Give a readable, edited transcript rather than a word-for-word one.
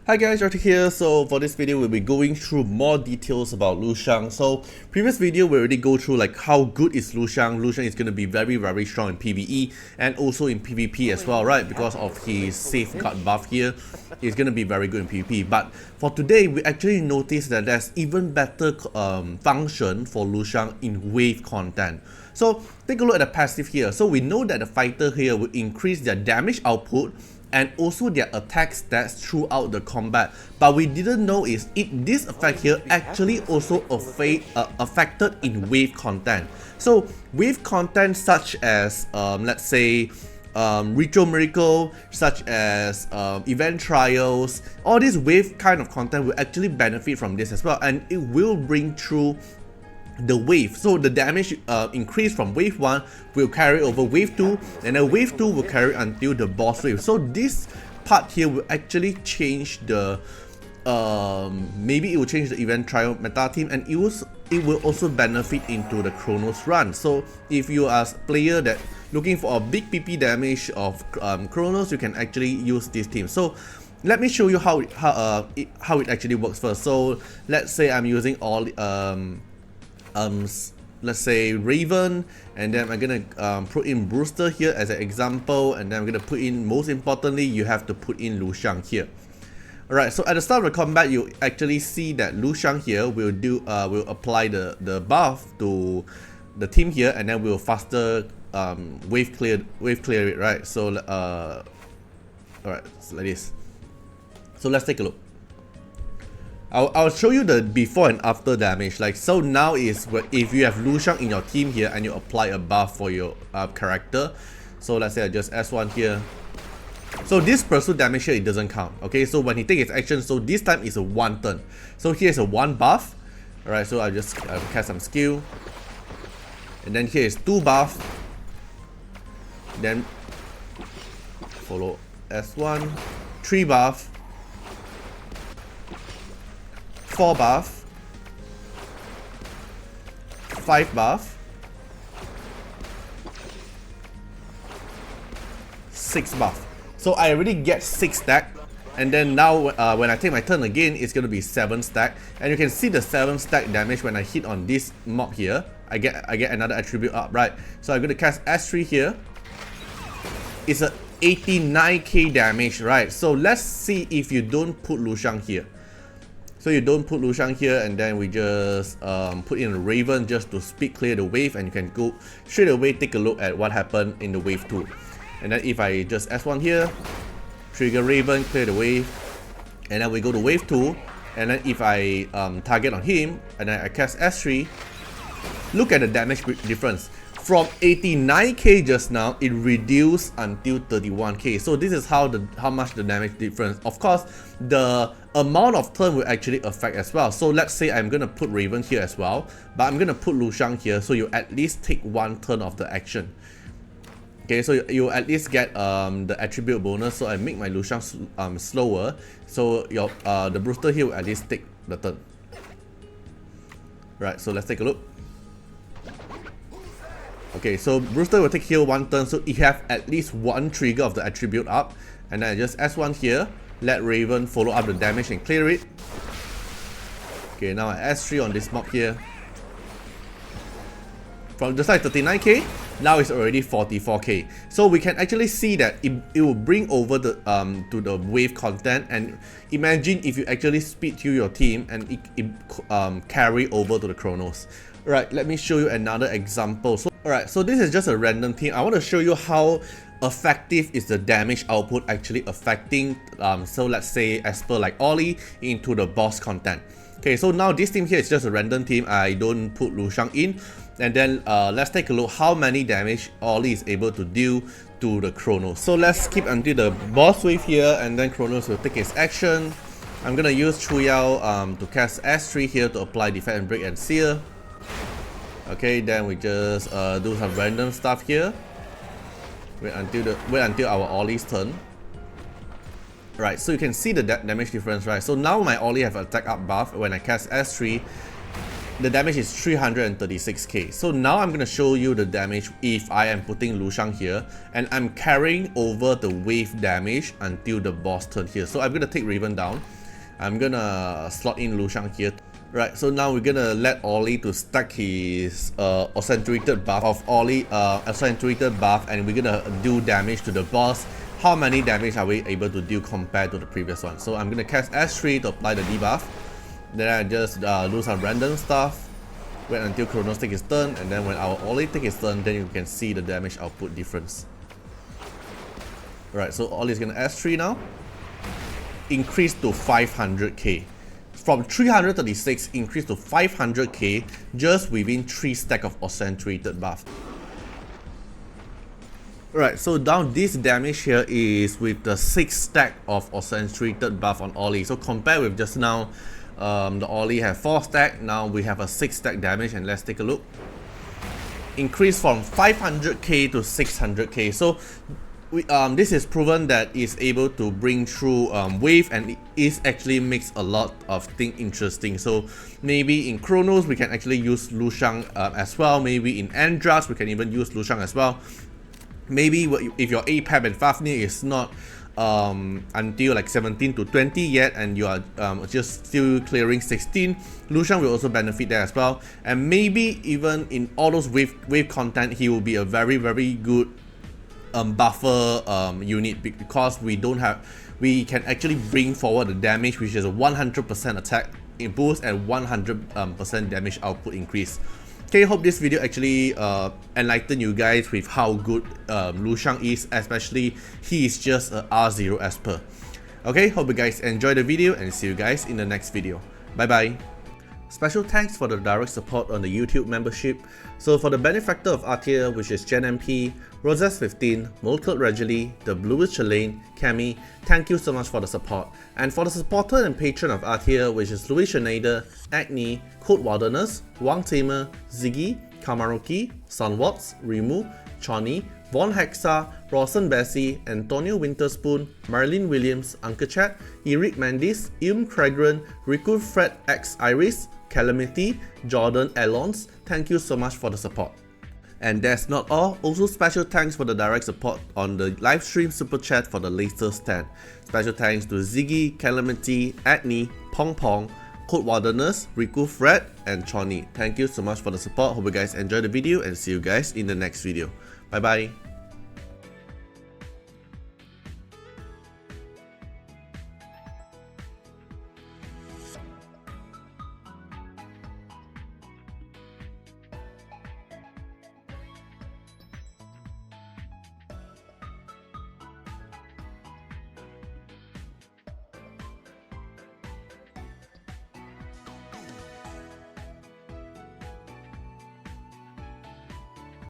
Hi guys, Artiar here. So for this video, we'll be going through more details about Lu Shang. So previous video, we already go through like how good is Lu Shang. Lu Shang is going to be very strong in PvE and also in PvP as well, right? Because of his safeguard buff here, he's going to be very good in PvP. But for today, we actually noticed that there's even better function for Lu Shang in wave content. So take a look at the passive here. So we know that the fighter here will increase their damage output and also their attack stats throughout the combat. But we didn't know is this effect here actually also affected in wave content. So wave content such as let's say Ritual Miracle, such as event trials, all these wave kind of content will actually benefit from this as well, and it will bring through the wave. So the damage increase from wave 1 will carry over wave 2, and then wave 2 will carry until the boss wave. So this part here will actually change the maybe it will change the event trial meta team, and it will also benefit into the Chronos run. So if you are a player that looking for a big PP damage of Chronos, you can actually use this team. So let me show you how it actually works first. So let's say I'm using all let's say Raven, and then I'm gonna put in Brewster here as an example, and then I'm gonna put in, most importantly, you have to put in Lu Shang here. Alright, so at the start of the combat, you actually see that Lu Shang here will apply the buff to the team here, and then will faster wave clear it, right? So alright, so like this. So let's take a look. I'll show you the before and after damage. Like, so now is if you have Lu Shang in your team here and you apply a buff for your character. So let's say I just S1 here. So this pursuit damage here, it doesn't count. Okay, so when he takes his action, so this time is a 1 turn. So here's a 1 buff. Alright, so I just cast some skill. And then here is 2 buff. Then follow S1, 3 buff, 4 buff, 5 buff, 6 buff. So I already get 6 stack, and then now when I take my turn again, it's gonna be 7 stack, and you can see the 7 stack damage when I hit on this mob here. I get another attribute up, right? So I'm gonna cast S3 here. It's a 89k damage, right? So let's see if you don't put Lu Shang here. So you don't put Lu Shang here, and then we just put in a Raven just to speed clear the wave, and you can go straight away take a look at what happened in the wave 2. And then if I just S1 here, trigger Raven, clear the wave, and then we go to wave 2, and then if I target on him, and then I cast S3, look at the damage difference. From 89k just now, it reduced until 31k. So this is how much the damage difference. Of course, the amount of turn will actually affect as well. So let's say I'm gonna put Raven here as well, but I'm gonna put Lu Shang here, so you at least take 1 turn of the action. Okay, so you at least get the attribute bonus. So I make my Lu Shang slower, so your the Brewster here will at least take the turn. Right, so let's take a look. Okay, so Brewster will take heal 1 turn, so he have at least 1 trigger of the attribute up, and then I just S1 here, let Raven follow up the damage and clear it. Okay, now I S3 on this mob here. From the side 39k, now it's already 44k. So we can actually see that it will bring over the to the wave content, and imagine if you actually speed to your team and it carry over to the Chronos. Right, let me show you another example. So alright, so this is just a random team. I want to show you how effective is the damage output actually affecting so let's say as per like Ollie into the boss content. Okay, so now this team here is just a random team. I don't put Lu Shang in, and then let's take a look how many damage Ollie is able to deal to the Chronos. So let's skip until the boss wave here, and then Chronos will take his action. I'm gonna use Chu Yao to cast S3 here to apply Defend and Break and Sear. Okay, then we just do some random stuff here. Wait until our Ollie's turn. Right, so you can see the damage difference, right? So now my Ollie have attack up buff. When I cast S3, the damage is 336k. So now I'm going to show you the damage if I am putting Lu Shang here and I'm carrying over the wave damage until the boss turn here. So I'm going to take Raven down. I'm going to slot in Lu Shang here. Right, so now we're going to let Ollie to stack his accentuated buff of Ollie, accentuated buff, and we're going to do damage to the boss. How many damage are we able to do compared to the previous one? So I'm going to cast S3 to apply the debuff. Then I just do some random stuff, wait until Kronos takes his turn, and then when our Ollie takes his turn, then you can see the damage output difference. Right, so Ollie's gonna S3 now. Increase to 500k. From 336, increase to 500k just within 3 stacks of accentuated buff. Right, so now this damage here is with the 6 stack of accentuated buff on Ollie. So compared with just now, the Ollie have 4 stack, now we have a 6 stack damage, and let's take a look. Increase from 500k to 600k. So this is proven that it's able to bring through wave, and it actually makes a lot of things interesting. So maybe in Kronos we can actually use Lu Shang as well. Maybe in Andras we can even use Lu Shang as well. Maybe if your APAP and Fafnir is not until like 17 to 20 yet, and you are just still clearing 16, Lu Shang will also benefit there as well. And maybe even in all those wave content, he will be a very good buffer unit, because we can actually bring forward the damage, which is a 100% attack boost and 100% damage output increase. Okay, hope this video actually enlightened you guys with how good Lu Shang is, especially he is just a R0 as per. Okay, hope you guys enjoyed the video and see you guys in the next video. Bye bye. Special thanks for the direct support on the YouTube membership. So for the benefactor of Artiar, which is Gen MP, Roses15, Molcult Regally, The Bluest Chalane, Cami, thank you so much for the support. And for the supporter and patron of Artiar, which is Louis Schneider, Agni, Code Wilderness, Wang Tamer, Ziggy, Kamaroki, Sunwatts, Rimu, Chani, Von Hexa, Rawson Bessie, Antonio Winterspoon, Marilyn Williams, Uncle Chat, Eric Mandis, Cragran, Riku Fred X Iris, Calamity, Jordan Alons, thank you so much for the support. And that's not all, also special thanks for the direct support on the live stream super chat for the latest stand. Special thanks to Ziggy, Calamity, Agni, Pong Pong, Code Wilderness, Riku Fred, and Choni. Thank you so much for the support. Hope you guys enjoyed the video and see you guys in the next video. Bye bye.